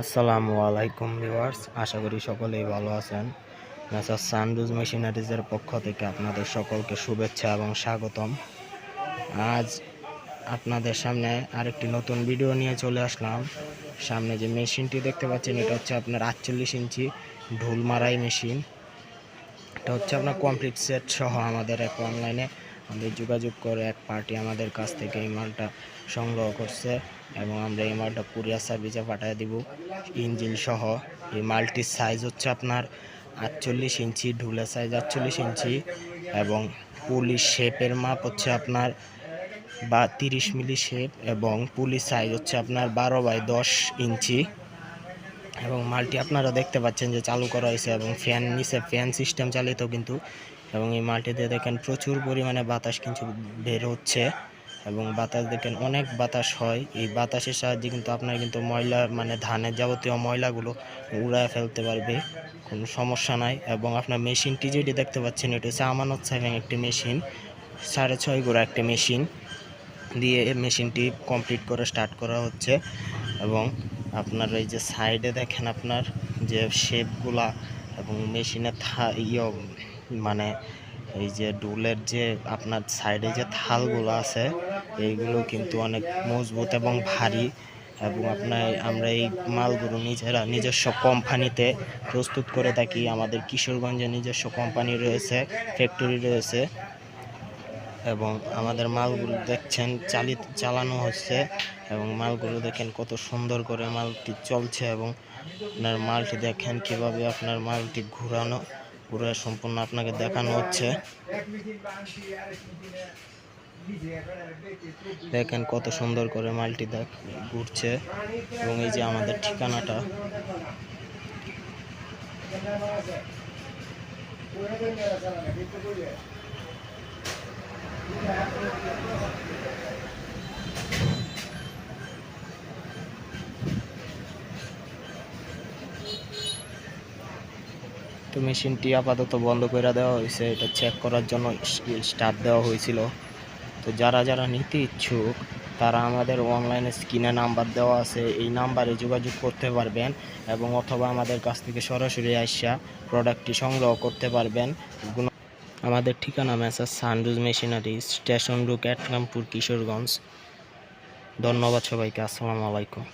আসসালামু আলাইকুম ভিউয়ার্স, আশা করি সকলেই ভালো আছেন। মেসার্স সানরুজ মেশিনারিজের পক্ষ থেকে আপনাদের সকলকে শুভেচ্ছা এবং স্বাগতম। আজ আপনাদের সামনে আরেকটি নতুন ভিডিও নিয়ে চলে আসলাম। সামনে যে মেশিনটি দেখতে পাচ্ছেন, এটা হচ্ছে আপনার 48 ইঞ্চি ঢুল মারাই মেশিন। এটা হচ্ছে আপনার কমপ্লিট সেট সহ আমাদের এক অনলাইনে আমাদের যোগাযোগ করে এক পার্টি আমাদের কাছ থেকে এই মালটা সংগ্রহ করছে এবং আমরা এই মালটা কুরিয়ার সার্ভিসে পাঠিয়ে দিব ইঞ্জিন সহ। এই মালটির সাইজ হচ্ছে আপনার 48 ইঞ্চি, ঢুলের সাইজ 48 ইঞ্চি এবং পুলিশ শেপের মাপ হচ্ছে আপনার 30 মিলি শেপ এবং পুলিশ সাইজ হচ্ছে আপনার 12/10 ইঞ্চি। এবং মালটি আপনারা দেখতে পাচ্ছেন যে চালু করা হয়েছে এবং ফ্যান নিচে ফ্যান সিস্টেম চালিত কিন্তু। এবং এই মালটিতে দেখেন প্রচুর পরিমাণে বাতাস কিন্তু বের হচ্ছে এবং বাতাস দেখেন অনেক বাতাস হয়। এই বাতাসের সাহায্যে কিন্তু আপনার কিন্তু ময়লা ধানের যাবতীয় ময়লাগুলো উড়ায় ফেলতে পারবে, কোনো সমস্যা নাই। এবং আপনার মেশিনটি যেটি দেখতে পাচ্ছেন, এটা হচ্ছে আমানত সাইভিং একটি মেশিন, 6.5 গোড়া একটি মেশিন দিয়ে মেশিনটি কমপ্লিট করে স্টার্ট করা হচ্ছে। এবং আপনার এই যে সাইডে দেখেন আপনার যে শেপগুলা এবং মেশিনের এই যে ডুলের যে আপনার সাইডে যে থালগুলো আছে, এইগুলো কিন্তু অনেক মজবুত এবং ভারী। এবং আমরা এই মালগুলো নিজস্ব কোম্পানিতে প্রস্তুত করে থাকি। আমাদের কিশোরগঞ্জে নিজস্ব কোম্পানি রয়েছে, ফ্যাক্টরি রয়েছে এবং আমাদের মালগুলো দেখছেন চালানো হচ্ছে এবং মালগুলো দেখেন কত সুন্দর করে মালটি চলছে। এবং আপনার মালটি দেখেন কিভাবে আপনার মালটি ঘুরে সম্পূর্ণ আপনাকে দেখানো হচ্ছে। দেখেন কত সুন্দর করে মালটি ঘুরছে। এবং এই যে আমাদের ঠিকানাটা, তো মেশিনটি আপাতত বন্ধ করে দেওয়া হয়েছে, এটা চেক করার জন্য স্টার্ট দেওয়া হয়েছিল। তো যারা নিতে ইচ্ছুক তারা আমাদের অনলাইনে স্ক্রিনে নাম্বার দেওয়া আছে, এই নাম্বারে যোগাযোগ করতে পারবেন এবং অথবা আমাদের কাছ থেকে সরাসরি আসা প্রোডাক্টটি সংগ্রহ করতে পারবেন। আমাদের ঠিকানা মেসার্স সানরুজ machinery, station road, Katrampur, Kishoreganj. ধন্যবাদ সবাইকে। আসসালামু আলাইকুম।